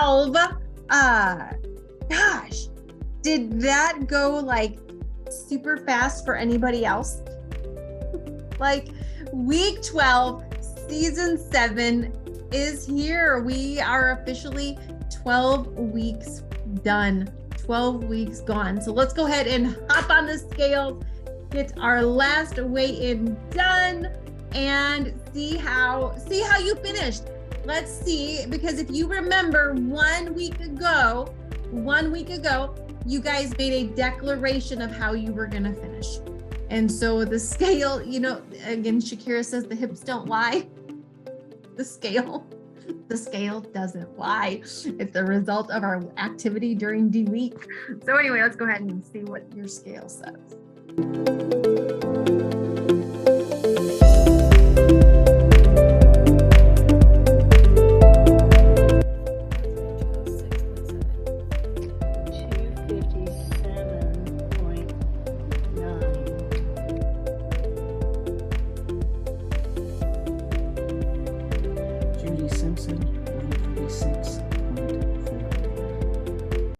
12. Gosh, did that go like super fast for anybody else? Like week 12, season 7 is here. We are officially 12 weeks done, 12 weeks gone. So let's go ahead and hop on the scales, get our last weigh-in done, and see how you finished. Let's see, because if you remember 1 week ago, you guys made a declaration of how you were gonna finish. And so the scale, you know, again, Shakira says the hips don't lie. The scale doesn't lie. It's the result of our activity during D week. So anyway, let's go ahead and see what your scale says. Simpson, 146.4.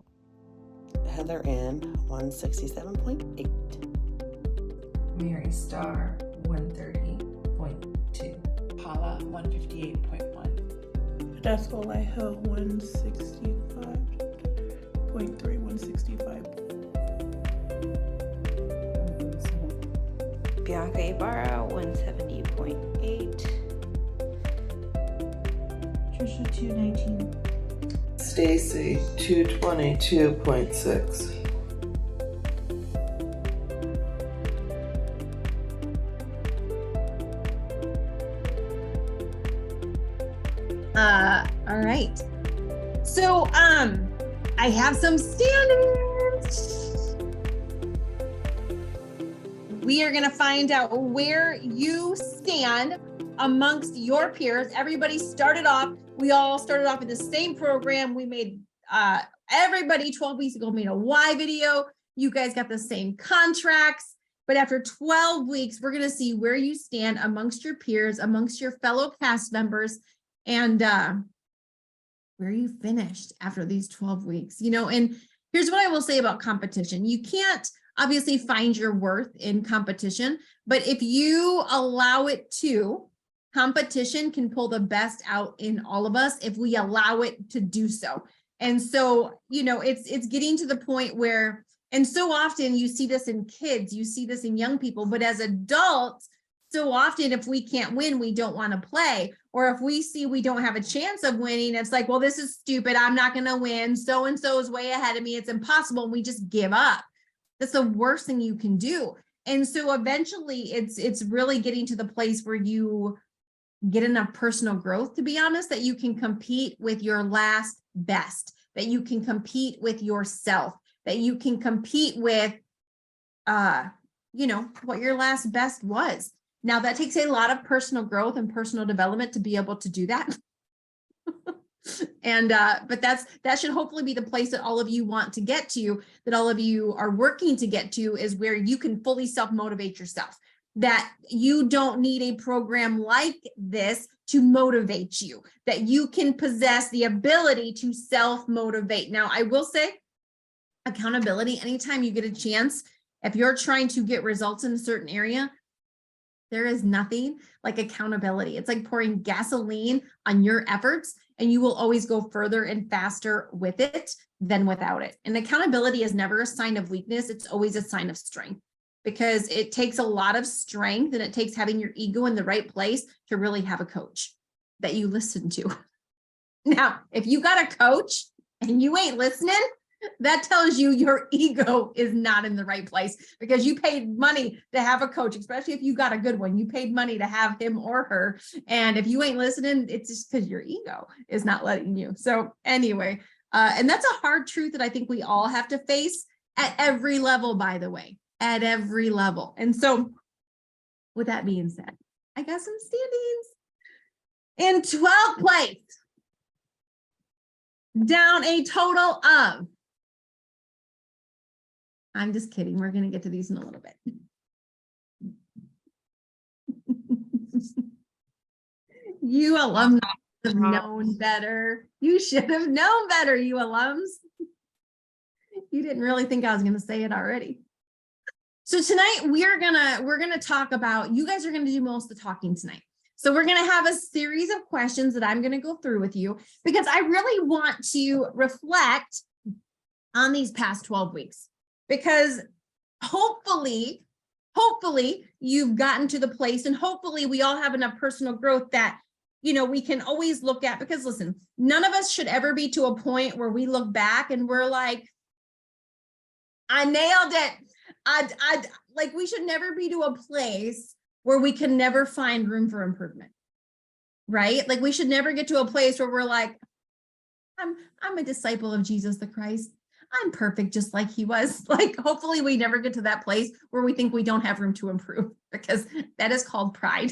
Heather Ann, 167.8. Mary Starr, 130.2. Paula, 158.1. That's Vallejo, 165.3, 165. Bianca Ibarra, 170.8. Trisha, 219. Stacy, 222.6. All right. So, I have some standards. We are going to find out where you stand amongst your peers. Everybody started off, we all started off in the same program. We made, everybody 12 weeks ago made a Y video. You guys got the same contracts, but after 12 weeks, we're going to see where you stand amongst your peers, amongst your fellow cast members, and where you finished after these 12 weeks, you know. And here's what I will say about competition. You can't obviously find your worth in competition, but if you allow it to, competition can pull the best out in all of us if we allow it to do so. And so, you know, it's getting to the point where, and so often you see this in kids, you see this in young people, but as adults, so often if we can't win, we don't want to play. Or if we see we don't have a chance of winning, it's like, well, this is stupid. I'm not going to win. So-and-so is way ahead of me. It's impossible. And we just give up. That's the worst thing you can do. And so eventually it's really getting to the place where you get enough personal growth, to be honest, that you can compete with your last best, that you can compete with yourself, that you can compete with, you know, what your last best was. Now that takes a lot of personal growth and personal development to be able to do that. And, but that should hopefully be the place that all of you want to get to, that all of you are working to get to, is where you can fully self-motivate yourself, that you don't need a program like this to motivate you, that you can possess the ability to self-motivate. Now, I will say accountability, anytime you get a chance, if you're trying to get results in a certain area, there is nothing like accountability. It's like pouring gasoline on your efforts, and you will always go further and faster with it than without it. And accountability is never a sign of weakness. It's always a sign of strength, because it takes a lot of strength, and it takes having your ego in the right place to really have a coach that you listen to. Now, if you got a coach and you ain't listening, that tells you your ego is not in the right place, because you paid money to have a coach, especially if you got a good one. You paid money to have him or her. And if you ain't listening, it's just because your ego is not letting you. So anyway, and that's a hard truth that I think we all have to face at every level, by the way, at every level. And so with that being said, I got some standings. In 12th place, down a total of, I'm just kidding. We're going to get to these in a little bit. You alumni have known better. You should have known better, you alums. You didn't really think I was going to say it already. So tonight we're gonna talk about, you guys are gonna do most of the talking tonight. So we're gonna have a series of questions that I'm gonna go through with you because I really want to reflect on these past 12 weeks because hopefully you've gotten to the place and hopefully we all have enough personal growth that, you know, we can always look at, because listen, none of us should ever be to a point where we look back and we're like, I nailed it. Like we should never be to a place where we can never find room for improvement, right? Like we should never get to a place where we're like, I'm a disciple of Jesus the Christ. I'm perfect just like he was. Like hopefully we never get to that place where we think we don't have room to improve, because that is called pride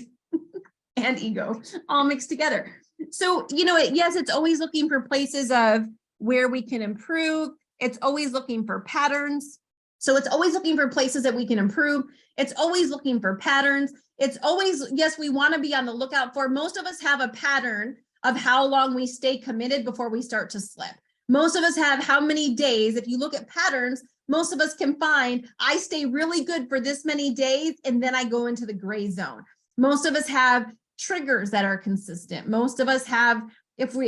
and ego all mixed together. So, you know, yes, it's always looking for places of where we can improve. It's always looking for patterns. So it's always looking for places that we can improve. It's always looking for patterns. It's always, yes, we want to be on the lookout for. Most of us have a pattern of how long we stay committed before we start to slip. Most of us have how many days. If you look at patterns, most of us can find, I stay really good for this many days, and then I go into the gray zone. Most of us have triggers that are consistent. Most of us have, if we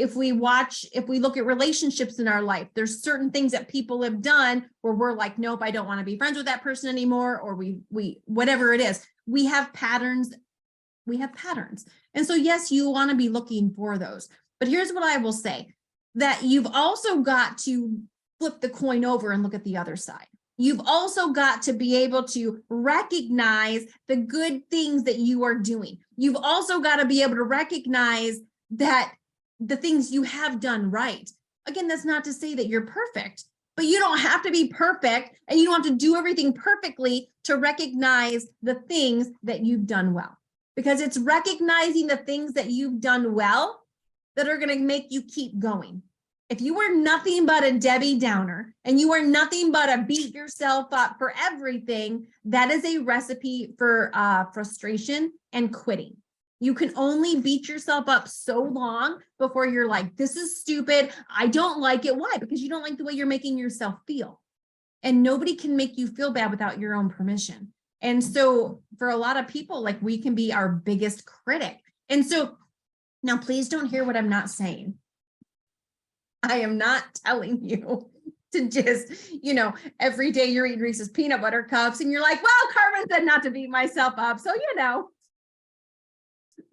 look at relationships in our life, there's certain things that people have done where we're like, nope, I don't want to be friends with that person anymore, or we whatever it is. We have patterns. And so yes, you want to be looking for those. But here's what I will say, that you've also got to flip the coin over and look at the other side. You've also got to be able to recognize the good things that you are doing. You've also got to be able to recognize that the things you have done right. Again, that's not to say that you're perfect, but you don't have to be perfect and you don't have to do everything perfectly to recognize the things that you've done well, because it's recognizing the things that you've done well that are going to make you keep going. If you are nothing but a Debbie Downer and you are nothing but a beat yourself up for everything, that is a recipe for frustration and quitting. You can only beat yourself up so long before you're like, this is stupid. I don't like it. Why? Because you don't like the way you're making yourself feel. And nobody can make you feel bad without your own permission. And so for a lot of people, like we can be our biggest critic. And so now please don't hear what I'm not saying. I am not telling you to just, you know, every day you're eating Reese's peanut butter cups and you're like, well, Carmen said not to beat myself up. So, you know.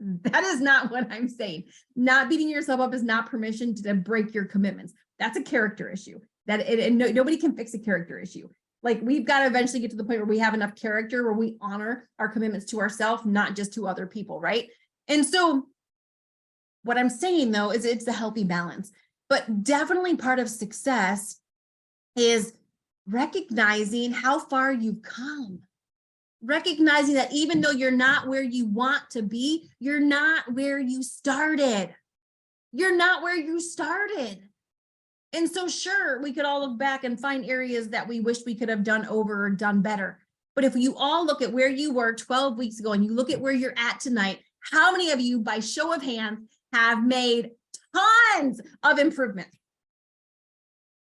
That is not what I'm saying. Not beating yourself up is not permission to break your commitments. That's a character issue. Nobody can fix a character issue. Like we've got to eventually get to the point where we have enough character where we honor our commitments to ourselves, not just to other people, right? And so what I'm saying though is it's a healthy balance, but definitely part of success is recognizing how far you've come. Recognizing that even though you're not where you want to be, you're not where you started. You're not where you started. And so sure, we could all look back and find areas that we wish we could have done over or done better. But if you all look at where you were 12 weeks ago and you look at where you're at tonight, how many of you, by show of hands, have made tons of improvement?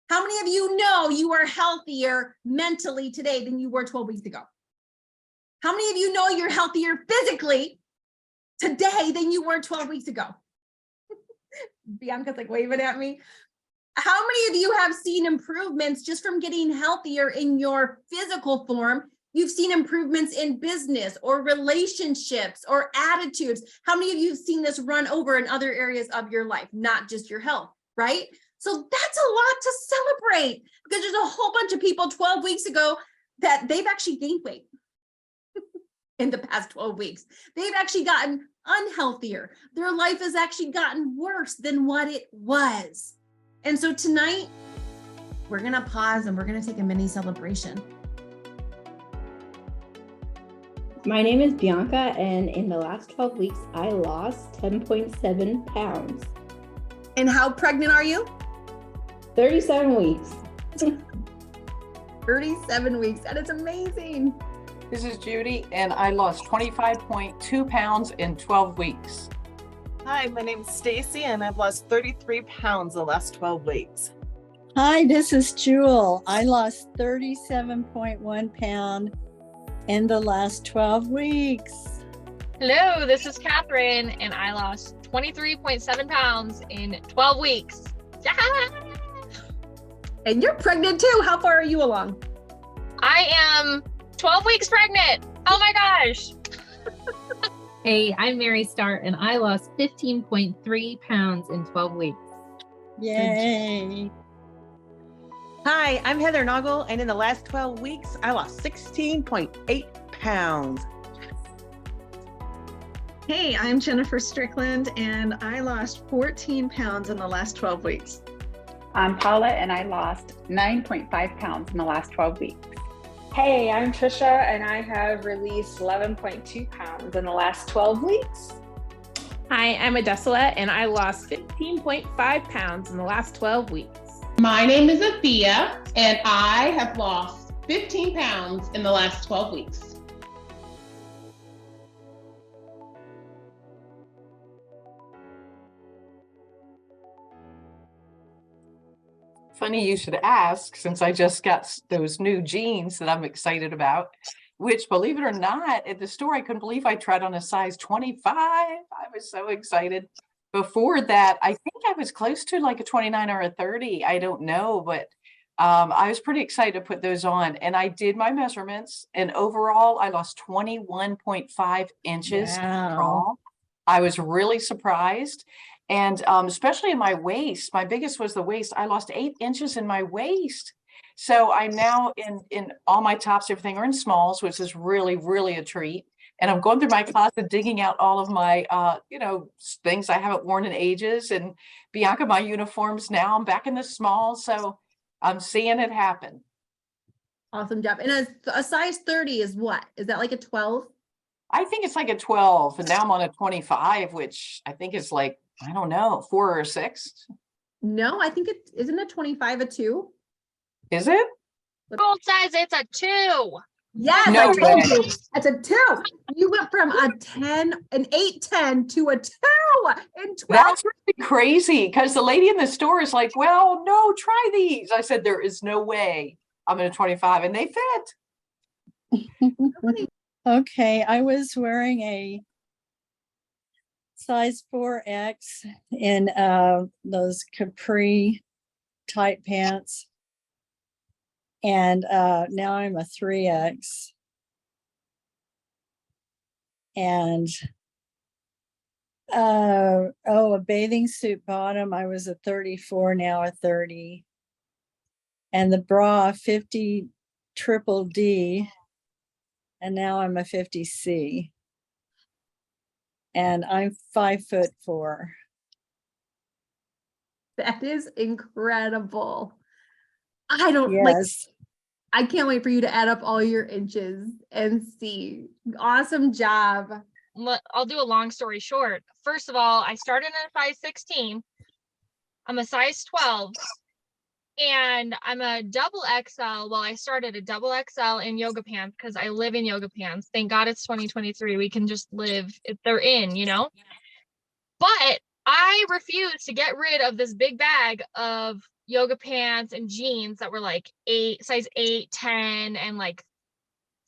How many of you know you are healthier mentally today than you were 12 weeks ago? How many of you know you're healthier physically today than you were 12 weeks ago? Bianca's like waving at me. How many of you have seen improvements just from getting healthier in your physical form? You've seen improvements in business or relationships or attitudes. How many of you have seen this run over in other areas of your life, not just your health, right? So that's a lot to celebrate, because there's a whole bunch of people 12 weeks ago that they've actually gained weight. In the past 12 weeks, they've actually gotten unhealthier. Their life has actually gotten worse than what it was. And so tonight, we're going to pause and we're going to take a mini celebration. My name is Bianca, and in the last 12 weeks, I lost 10.7 pounds. And how pregnant are you? 37 weeks. 37 weeks. That is amazing. This is Judy, and I lost 25.2 pounds in 12 weeks. Hi, my name's Stacy and I've lost 33 pounds in the last 12 weeks. Hi, this is Jewel. I lost 37.1 pound in the last 12 weeks. Hello, this is Catherine, and I lost 23.7 pounds in 12 weeks. Yeah! And you're pregnant too. How far are you along? I am 12 weeks pregnant. Oh my gosh. Hey, I'm Mary Star, and I lost 15.3 pounds in 12 weeks. Yay. Hi, I'm Heather Noggle, and in the last 12 weeks, I lost 16.8 pounds. Hey, I'm Jennifer Strickland, and I lost 14 pounds in the last 12 weeks. I'm Paula, and I lost 9.5 pounds in the last 12 weeks. Hey, I'm Trisha, and I have released 11.2 pounds in the last 12 weeks. Hi, I'm Adesela, and I lost 15.5 pounds in the last 12 weeks. My name is Athea, and I have lost 15 pounds in the last 12 weeks. Funny you should ask, since I just got those new jeans that I'm excited about, which, believe it or not, at the store, I couldn't believe I tried on a size 25. I was so excited. Before that, I think I was close to like a 29 or a 30. I don't know, but I was pretty excited to put those on. And I did my measurements, and overall, I lost 21.5 inches tall. I was really surprised. And especially in my waist, my biggest was the waist. I lost 8 inches in my waist. So I'm now in all my tops, everything are in smalls, which is really, really a treat. And I'm going through my closet, digging out all of my, things I haven't worn in ages. And Bianca, my uniforms now, I'm back in the small. So I'm seeing it happen. Awesome job. And a size 30 is what? Is that like a 12? I think it's like a 12. And now I'm on a 25, which I think is like, I don't know, 4 or 6. No, I think isn't a 25 a 2? Is it? Gold size, it's a 2. Yes, no I told way. you. It's a 2. You went from an 8-10 to a 2 in 12. That's really crazy, because the lady in the store is like, well, no, try these. I said, there is no way I'm in a 25, and they fit. Okay, I was wearing a size 4X in those capri tight pants. And now I'm a 3X. And a bathing suit bottom, I was a 34, now a 30. And the bra 50 triple D, and now I'm a 50C. And I'm 5'4". That is incredible. I don't Yes. I can't wait for you to add up all your inches and see. Awesome job. I'll do a long story short. First of all, I started at a size 16. I'm a size 12. And I'm a double XL. Well, I started a double XL in yoga pants because I live in yoga pants. Thank God it's 2023. We can just live if they're in, But I refused to get rid of this big bag of yoga pants and jeans that were like size 8, 10, and like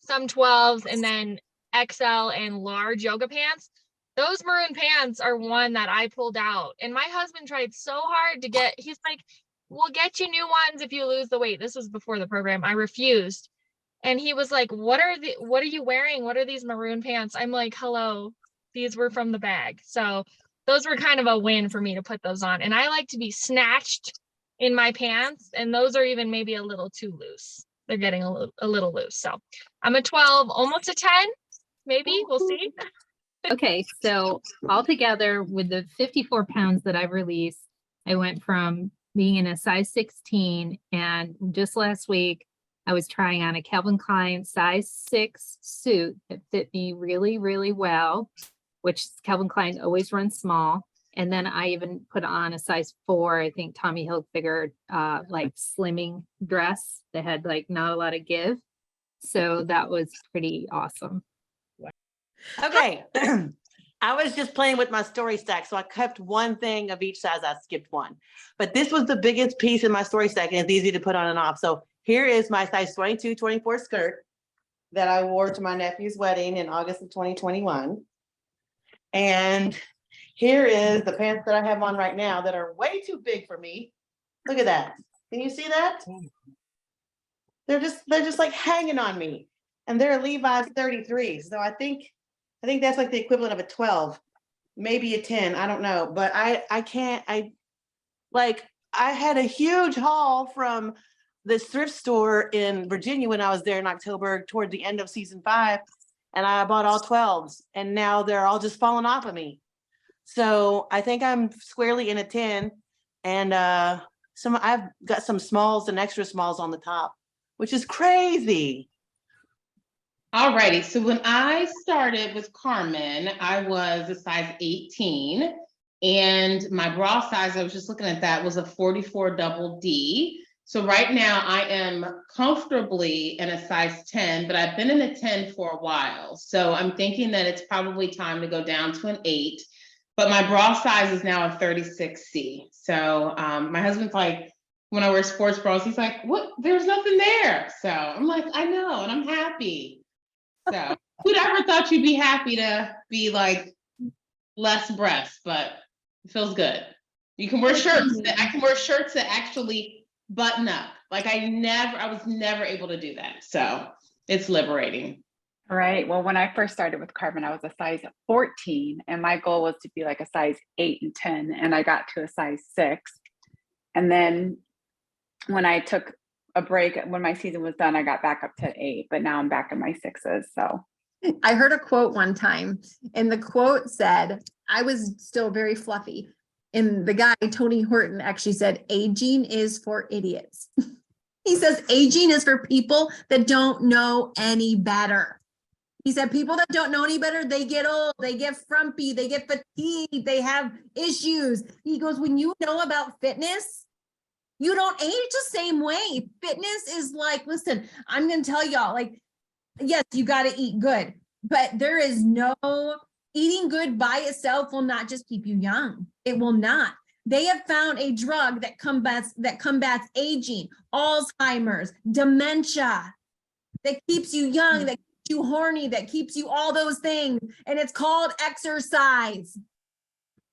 some 12s, and then XL and large yoga pants. Those maroon pants are one that I pulled out. And my husband tried so hard he's like, we'll get you new ones if you lose the weight. This was before the program. I refused. And he was like, what are you wearing? What are these maroon pants? I'm like, hello, these were from the bag. So those were kind of a win for me to put those on. And I like to be snatched in my pants. And those are even maybe a little too loose. They're getting a little loose. So I'm a 12, almost a 10, maybe. We'll see. Okay, so altogether with the 54 pounds that I've released, I went from being in a size 16, and just last week I was trying on a Calvin Klein size 6 suit that fit me really, really well, which Calvin Klein always runs small. And then I even put on a size 4, I think Tommy Hilfiger, like slimming dress that had like not a lot of give. So that was pretty awesome. Okay. I was just playing with my story stack. So I kept one thing of each size. I skipped one. But this was the biggest piece in my story stack, and it's easy to put on and off. So here is my size 22, 24 skirt that I wore to my nephew's wedding in August of 2021. And here is the pants that I have on right now that are way too big for me. Look at that. Can you see that? They're just like hanging on me. And they're a Levi's 33. So I think that's like the equivalent of a 12, maybe a 10. I don't know. But I had a huge haul from this thrift store in Virginia when I was there in October toward the end of season 5. And I bought all 12s, and now they're all just falling off of me. So I think I'm squarely in a 10, and I've got some smalls and extra smalls on the top, which is crazy. Alrighty, so when I started with Carmen, I was a size 18, and my bra size, I was just looking at that, was a 44 double D. So right now I am comfortably in a size 10, but I've been in a 10 for a while. So I'm thinking that it's probably time to go down to an 8, but my bra size is now a 36C. So my husband's like, when I wear sports bras, he's like, what? There's nothing there. So I'm like, I know, and I'm happy. So who'd ever thought you'd be happy to be like less breasts, but it feels good. You can wear shirts. I can wear shirts that actually button up. Like I was never able to do that. So it's liberating. Right. Well, when I first started with Carmen, I was a size 14, and my goal was to be like a size 8 and 10, and I got to a size 6. And then when I took a break, when my season was done, I got back up to 8, but now I'm back in my 6s. So I heard a quote one time, and the quote said, I was still very fluffy. And the guy, Tony Horton, actually said, aging is for idiots. He says, aging is for people that don't know any better. He said, people that don't know any better, they get old, they get frumpy, they get fatigued, they have issues. He goes, when you know about fitness, you don't age the same way. Fitness is like, listen, I'm going to tell y'all, like, yes, you got to eat good, but there is no eating good by itself will not just keep you young. It will not. They have found a drug that combats aging, Alzheimer's, dementia, that keeps you young, that keeps you horny, that keeps you all those things. And it's called exercise.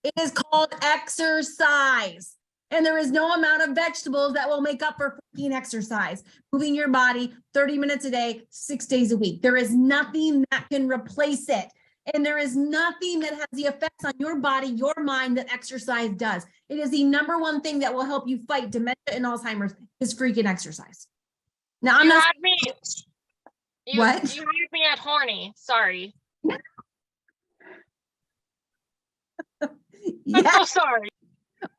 It is called exercise. And there is no amount of vegetables that will make up for freaking exercise. Moving your body 30 minutes a day, 6 days a week. There is nothing that can replace it. And there is nothing that has the effects on your body, your mind that exercise does. It is the number one thing that will help you fight dementia and Alzheimer's is freaking exercise. Now I'm not. What? You had me at horny. Sorry. I'm so sorry.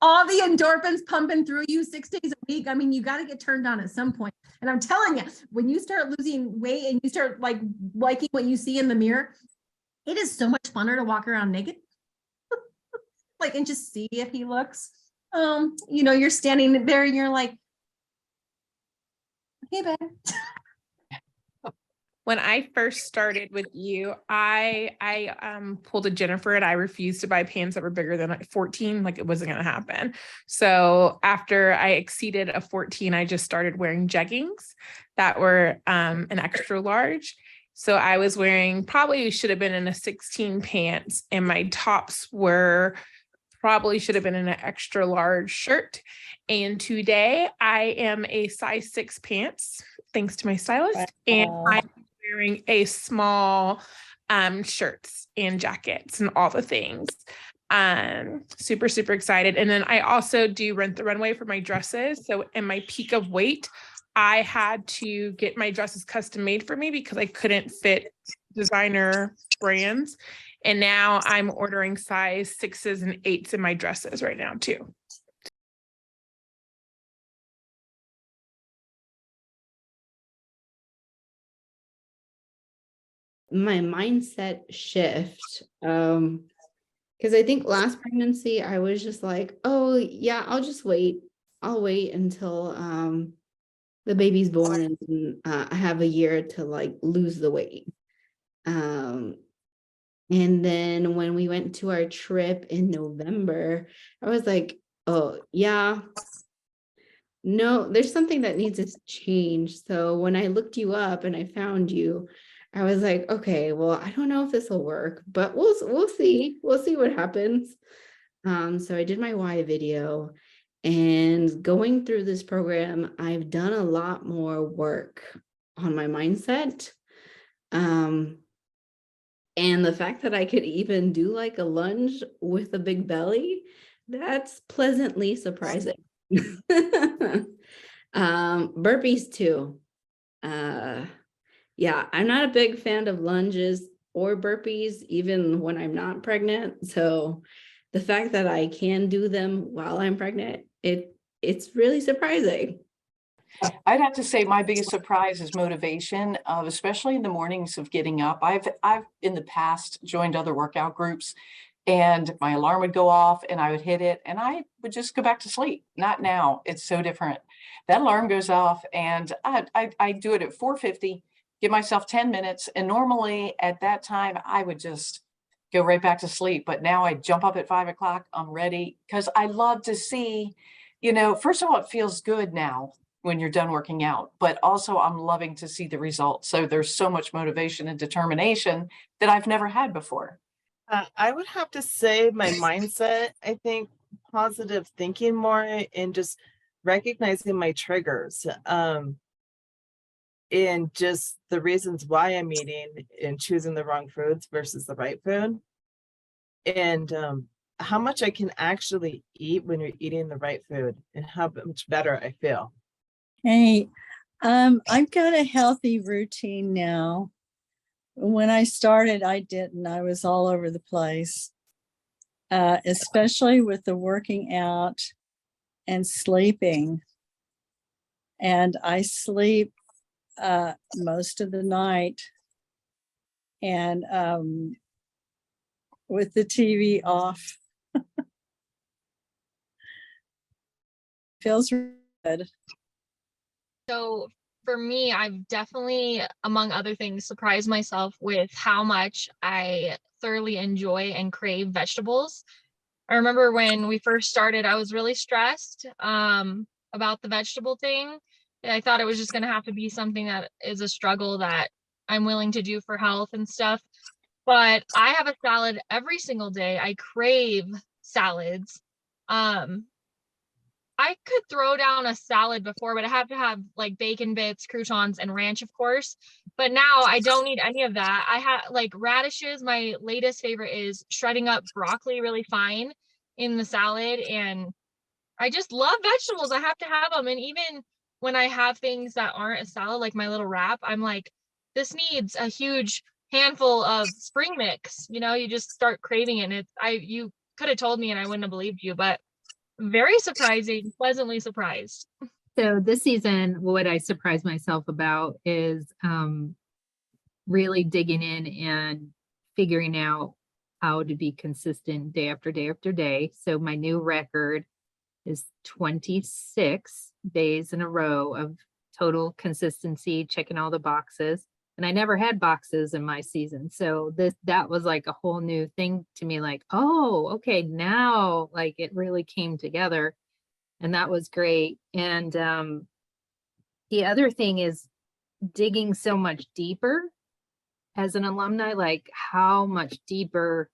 All the endorphins pumping through you 6 days a week. I mean, you got to get turned on at some point. And I'm telling you, when you start losing weight and you start like liking what you see in the mirror, it is so much funner to walk around naked. Like, and just see if he looks, you're standing there and you're like, hey, babe. When I first started with you, I pulled a Jennifer and I refused to buy pants that were bigger than 14, like it wasn't going to happen. So after I exceeded a 14, I just started wearing jeggings that were an extra large. So I was wearing, probably should have been in a 16 pants, and my tops were probably should have been in an extra large shirt. And today I am a size 6 pants, thanks to my stylist. And I'm wearing a small shirts and jackets and all the things. Super, super excited. And then I also do Rent the Runway for my dresses. So in my peak of weight, I had to get my dresses custom made for me because I couldn't fit designer brands. And now I'm ordering size 6s and 8s in my dresses right now too. My mindset shift, because I think last pregnancy, I was just like, oh yeah, I'll just wait. I'll wait until the baby's born and I have a year to like lose the weight. And then when we went to our trip in November, I was like, oh, yeah, no, there's something that needs to change. So when I looked you up and I found you, I was like, okay, well, I don't know if this will work, but we'll see. We'll see what happens. So I did my why video, and going through this program, I've done a lot more work on my mindset. And the fact that I could even do like a lunge with a big belly, that's pleasantly surprising. Burpees too. Yeah, I'm not a big fan of lunges or burpees, even when I'm not pregnant. So the fact that I can do them while I'm pregnant, it's really surprising. I'd have to say my biggest surprise is motivation, especially in the mornings of getting up. I've in the past joined other workout groups, and my alarm would go off and I would hit it and I would just go back to sleep. Not now. It's so different. That alarm goes off and I do it at 4:50, give myself 10 minutes. And normally at that time, I would just go right back to sleep. But now I jump up at 5 o'clock. I'm ready because I love to see, first of all, it feels good now when you're done working out, but also I'm loving to see the results. So there's so much motivation and determination that I've never had before. I would have to say my mindset, I think positive thinking more and just recognizing my triggers. And just the reasons why I'm eating and choosing the wrong foods versus the right food. And how much I can actually eat when you're eating the right food and how much better I feel. Hey, I've got a healthy routine now. When I started, I didn't. I was all over the place, especially with the working out and sleeping. And I sleep most of the night, and with the TV off. Feels good. So for me, I've definitely, among other things, surprised myself with how much I thoroughly enjoy and crave vegetables. I remember when we first started, I was really stressed about the vegetable thing. I thought it was just going to have to be something that is a struggle that I'm willing to do for health and stuff. But I have a salad every single day. I crave salads. I could throw down a salad before, but I have to have like bacon bits, croutons, and ranch, of course. But now I don't need any of that. I have like radishes. My latest favorite is shredding up broccoli really fine in the salad. And I just love vegetables. I have to have them. And even when I have things that aren't a salad, like my little wrap, I'm like, this needs a huge handful of spring mix. You just start craving it. And you could have told me and I wouldn't have believed you, but very surprising, pleasantly surprised. So this season, what I surprised myself about is really digging in and figuring out how to be consistent day after day after day. So my new record is 26 days in a row of total consistency, checking all the boxes. And I never had boxes in my season. So that was like a whole new thing to me, like, oh, okay, now like it really came together. And that was great. And the other thing is digging so much deeper as an alumni, like how much deeper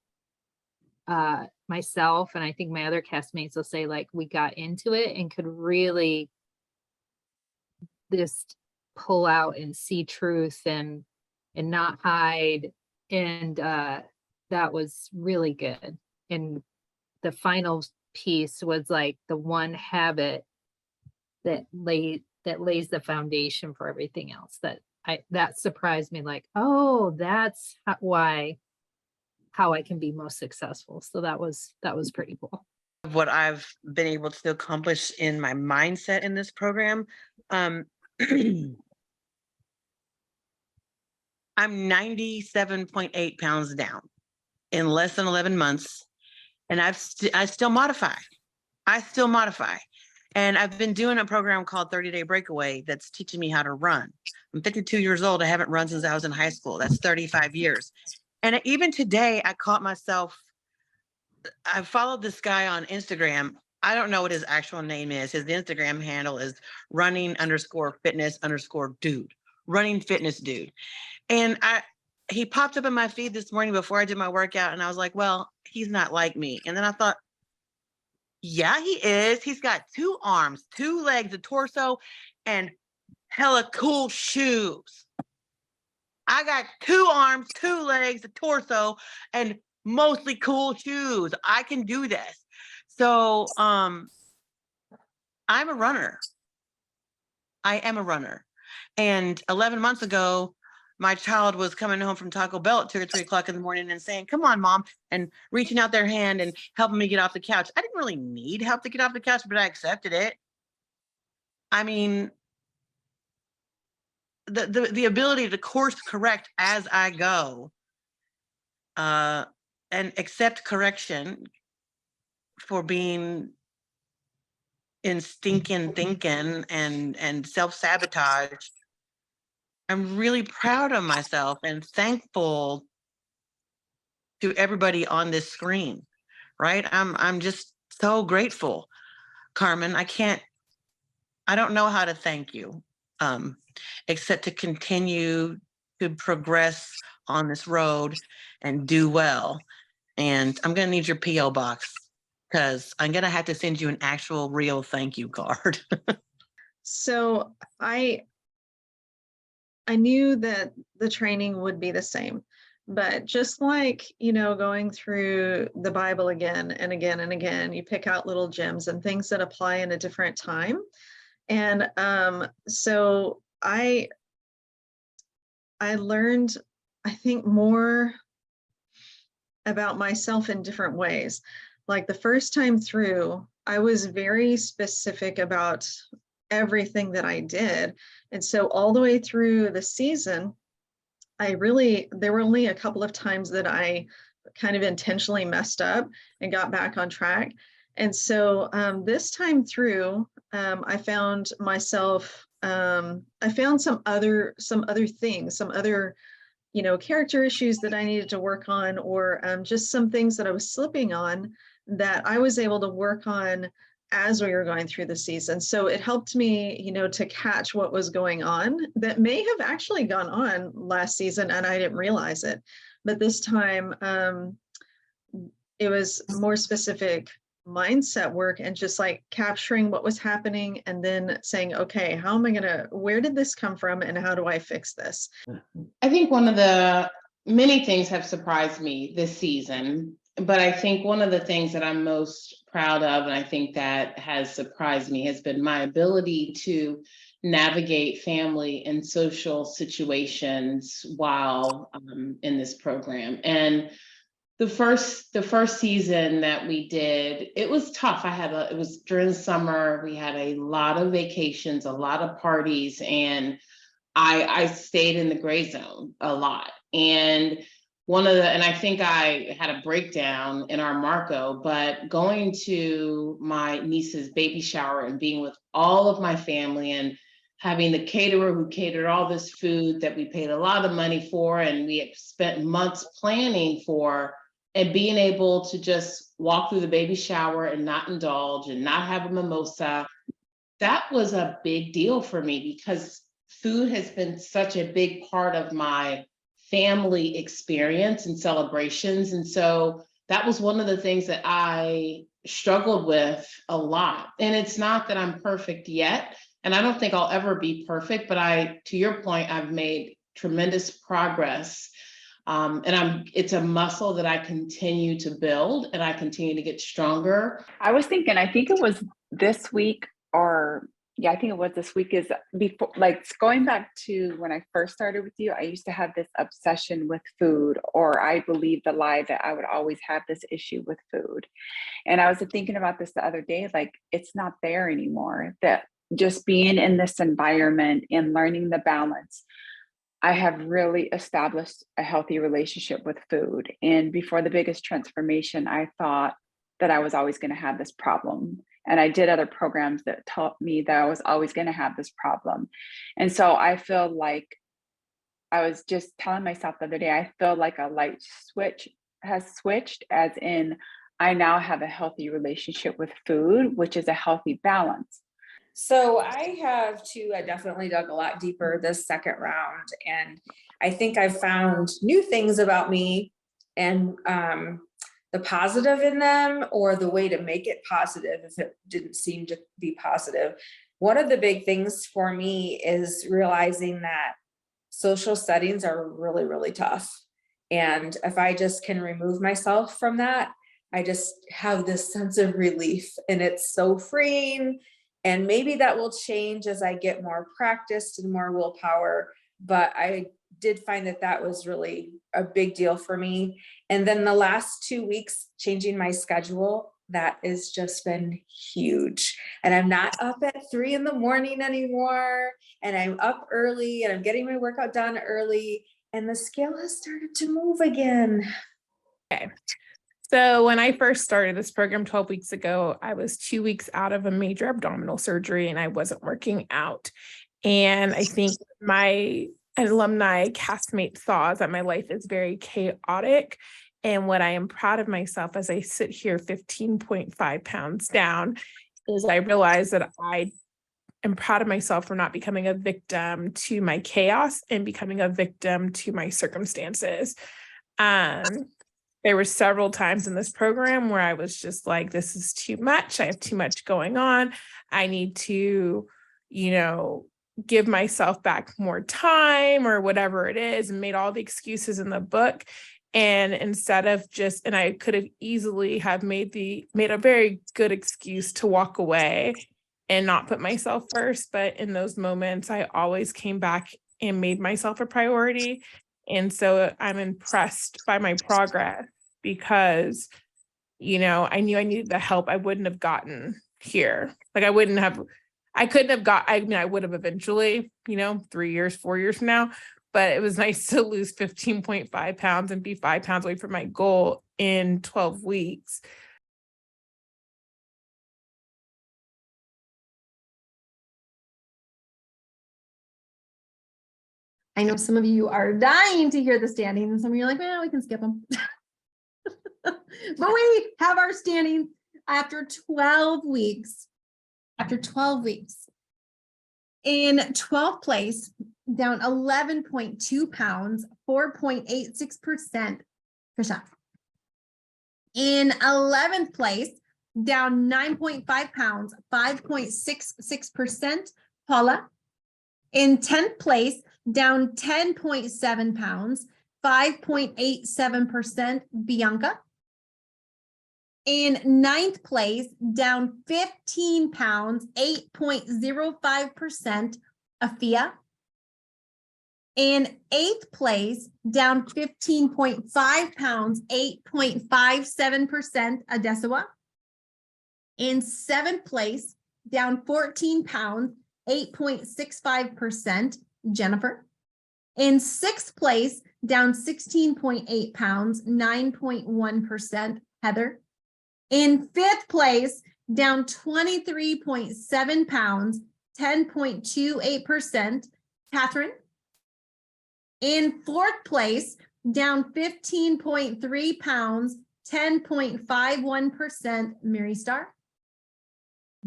myself, and I think my other castmates will say, like, we got into it and could really just pull out and see truth and not hide. And that was really good. And the final piece was like the one habit that lays the foundation for everything else. That surprised me, like, oh, that's how I can be most successful. So that was pretty cool. What I've been able to accomplish in my mindset in this program, I'm 97.8 pounds down in less than 11 months. And I still modify. And I've been doing a program called 30-Day Breakaway that's teaching me how to run. I'm 52 years old. I haven't run since I was in high school. That's 35 years. And even today, I caught myself, I followed this guy on Instagram. I don't know what his actual name is. His Instagram handle is running_fitness_dude, running fitness dude. And he popped up in my feed this morning before I did my workout. And I was like, well, he's not like me. And then I thought, yeah, he is. He's got 2 arms, 2 legs, a torso, and hella cool shoes. I got 2 arms, 2 legs, a torso, and mostly cool shoes. I can do this. So I'm a runner. I am a runner. And 11 months ago, my child was coming home from Taco Bell at 2 or 3 o'clock in the morning and saying, come on, Mom, and reaching out their hand and helping me get off the couch. I didn't really need help to get off the couch, but I accepted it. I mean, the ability to course correct as I go, and accept correction for being in stinking thinking and self-sabotage. I'm really proud of myself and thankful to everybody on this screen, right? I'm just so grateful, Carmen. I don't know how to thank you, except to continue to progress on this road and do well. And I'm gonna need your P.O. box because I'm gonna have to send you an actual real thank you card. So I knew that the training would be the same, but just like, going through the Bible again and again and again, you pick out little gems and things that apply in a different time. And so I learned, I think, more about myself in different ways. Like the first time through, I was very specific about everything that I did. And so all the way through the season, there were only a couple of times that I kind of intentionally messed up and got back on track. And so this time through, I found myself, I found some other things, some other, character issues that I needed to work on, or just some things that I was slipping on that I was able to work on as we were going through the season. So it helped me, to catch what was going on that may have actually gone on last season and I didn't realize it. But this time it was more specific mindset work and just like capturing what was happening and then saying, okay, where did this come from and how do I fix this? I think one of the many things have surprised me this season, but I think one of the things that I'm most proud of, and I think that has surprised me, has been my ability to navigate family and social situations while in this program. And the first season that we did, it was tough. It was during the summer. We had a lot of vacations, a lot of parties, and I stayed in the gray zone a lot. And I think I had a breakdown in our Marco, but going to my niece's baby shower and being with all of my family and having the caterer who catered all this food that we paid a lot of money for and we had spent months planning for, and being able to just walk through the baby shower and not indulge and not have a mimosa, that was a big deal for me because food has been such a big part of my family experience and celebrations. And so that was one of the things that I struggled with a lot. And it's not that I'm perfect yet, and I don't think I'll ever be perfect, but to your point, I've made tremendous progress. It's a muscle that I continue to build and I continue to get stronger. I was thinking, I think it was this week I think it was this week, is before, like going back to when I first started with you, I used to have this obsession with food, or I believed the lie that I would always have this issue with food. And I was thinking about this the other day, like it's not there anymore, that just being in this environment and learning the balance, I have really established a healthy relationship with food. And before the biggest transformation, I thought that I was always going to have this problem. And I did other programs that taught me that I was always going to have this problem. And so I feel like I was just telling myself the other day, I feel like a light switch has switched, as in I now have a healthy relationship with food, which is a healthy balance. So I have too, I definitely dug a lot deeper this second round, and I think I've found new things about me and the positive in them, or the way to make it positive if it didn't seem to be positive. One of the big things for me is realizing that social settings are really, really tough. And if I just can remove myself from that, I just have this sense of relief, and it's so freeing. And maybe that will change as I get more practiced and more willpower. But I did find that that was really a big deal for me. And then the last 2 weeks, changing my schedule, that has just been huge. And I'm not up at 3 a.m. anymore. And I'm up early and I'm getting my workout done early. And the scale has started to move again. Okay. So when I first started this program 12 weeks ago, I was 2 weeks out of a major abdominal surgery and I wasn't working out. And I think my alumni castmate saw that my life is very chaotic. And what I am proud of myself as I sit here 15.5 pounds down is I realize that I am proud of myself for not becoming a victim to my chaos and becoming a victim to my circumstances. There were several times in this program where I was just like, this is too much. I have too much going on. I need to, give myself back more time or whatever it is, and made all the excuses in the book. And instead of and I could have easily have made a very good excuse to walk away and not put myself first. But in those moments, I always came back and made myself a priority. And so I'm impressed by my progress because, I knew I needed the help I wouldn't have gotten here. Like I would have eventually, 3 years, 4 years from now, but it was nice to lose 15.5 pounds and be 5 pounds away from my goal in 12 weeks. I know some of you are dying to hear the standings, and some of you are like, well, we can skip them. But we have our standings after 12 weeks. After 12 weeks. In 12th place, down 11.2 pounds, 4.86%, Trisha. In 11th place, down 9.5 pounds, 5.66%, Paula. In 10th place, down 10.7 pounds, 5.87%, Bianca. In 9th place, down 15 pounds, 8.05%, Afia. In 8th place, down 15.5 pounds, 8.57%, Adesawa. In 7th place, down 14 pounds, 8.65%, Jennifer. In 6th place, down 16.8 pounds, 9.1%, Heather. In 5th place, down 23.7 pounds, 10.28%, Catherine. In 4th place, down 15.3 pounds, 10.51%, Mary Star.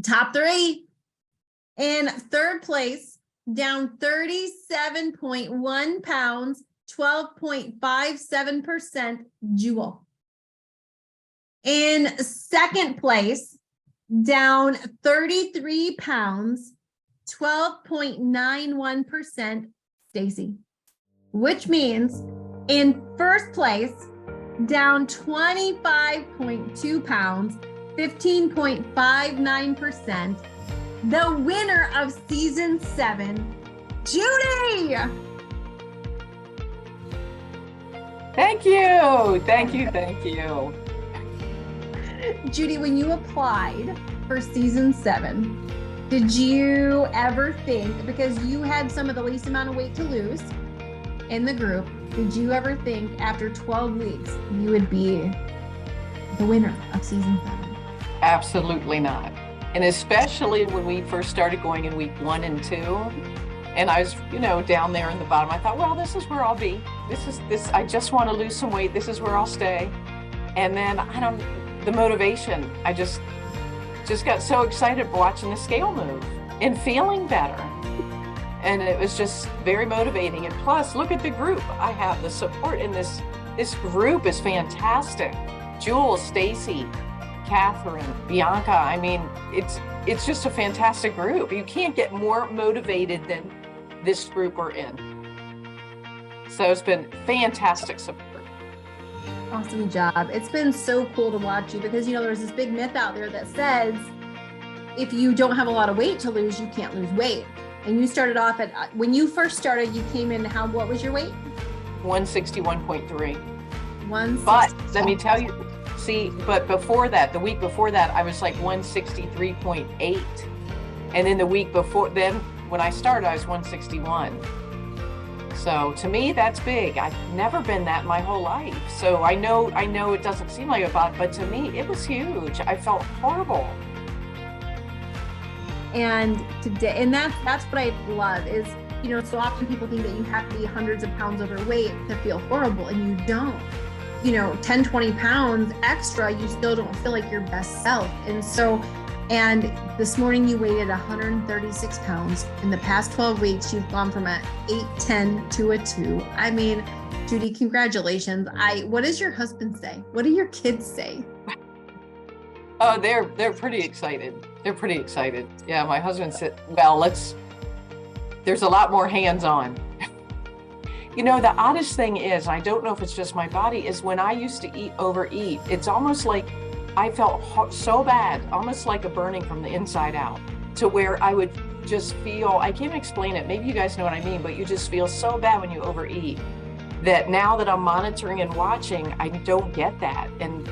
Top 3. In 3rd place, down 37.1 pounds, 12.57%, Jewel. In 2nd place, down 33 pounds, 12.91%, Stacy. Which means in 1st place, down 25.2 pounds, 15.59%, the winner of season 7, Judy. Thank you. Thank you. Thank you. Judy, when you applied for season 7, did you ever think, because you had some of the least amount of weight to lose in the group, did you ever think after 12 weeks you would be the winner of season 7? Absolutely not. And especially when we first started going in week 1 and 2, And I was, you know, down there in the bottom. I thought, well, this is where I'll be. I just want to lose some weight. This is where I'll stay. And then the motivation, I just got so excited watching the scale move and feeling better. And it was just very motivating. And plus, look at the group I have, the support in this group is fantastic. Jules, Stacy, Catherine, Bianca. I mean, it's just a fantastic group. You can't get more motivated than this group we're in. So it's been fantastic support. Awesome job. It's been so cool to watch you because, you know, there's this big myth out there that says if you don't have a lot of weight to lose, you can't lose weight. And you started off at, when you first started, you came in, what was your weight? 161.3. But let me tell you, but before that, the week before that, I was like 163.8. And then the week before then, when I started, I was 161. So to me, that's big. I've never been that my whole life. So I know it doesn't seem like a lot, but to me, it was huge. I felt horrible. And today, and that's what I love is, you know, so often people think that you have to be hundreds of pounds overweight to feel horrible, and you don't. You know, 10, 20 pounds extra, you still don't feel like your best self. And so, and this morning you weighed 136 pounds. In the past 12 weeks, you've gone from an 8'10" to a 2. I mean, Judy, congratulations. What does your husband say? What do your kids say? Oh, they're pretty excited. They're pretty excited. Yeah, my husband said, well, there's a lot more hands-on. You know, the oddest thing is, I don't know if it's just my body, is when I used to overeat, it's almost like I felt so bad, almost like a burning from the inside out, to where I would just feel, I can't explain it. Maybe you guys know what I mean, but you just feel so bad when you overeat that now that I'm monitoring and watching, I don't get that. And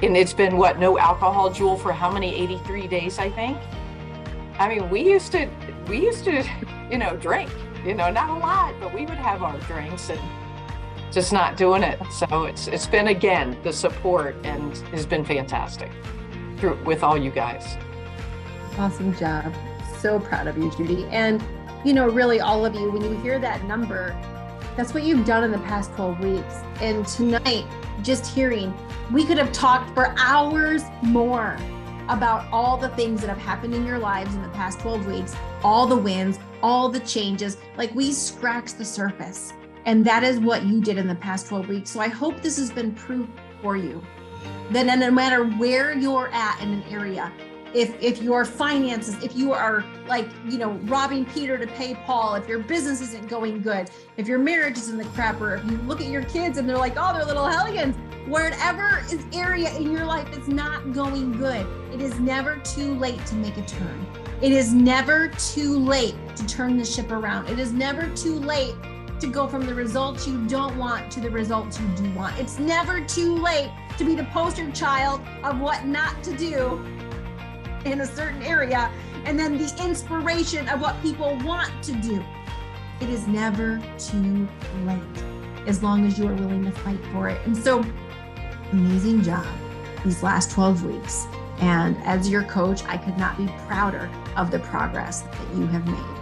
it's been what, no alcohol, Jewel, for how many, 83 days, I think? I mean, we used to, you know, drink, you know, not a lot, but we would have our drinks and just not doing it. So it's been, again, the support and has been fantastic with all you guys. Awesome job. So proud of you, Judy. And, you know, really all of you, when you hear that number, that's what you've done in the past 12 weeks. And tonight, just hearing, we could have talked for hours more about all the things that have happened in your lives in the past 12 weeks, all the wins, all the changes. Like, we scratched the surface, and that is what you did in the past 12 weeks. So I hope this has been proof for you that no matter where you're at in an area, if your finances, if you are like, you know, robbing Peter to pay Paul, if your business isn't going good, if your marriage is in the crapper, if you look at your kids and they're like, oh, they're little hellions, wherever is area in your life is not going good, it is never too late to make a turn. It is never too late to turn the ship around. It is never too late to go from the results you don't want to the results you do want. It's never too late to be the poster child of what not to do in a certain area, and then the inspiration of what people want to do. It is never too late, as long as you are willing to fight for it. And so, amazing job these last 12 weeks. And as your coach, I could not be prouder of the progress that you have made.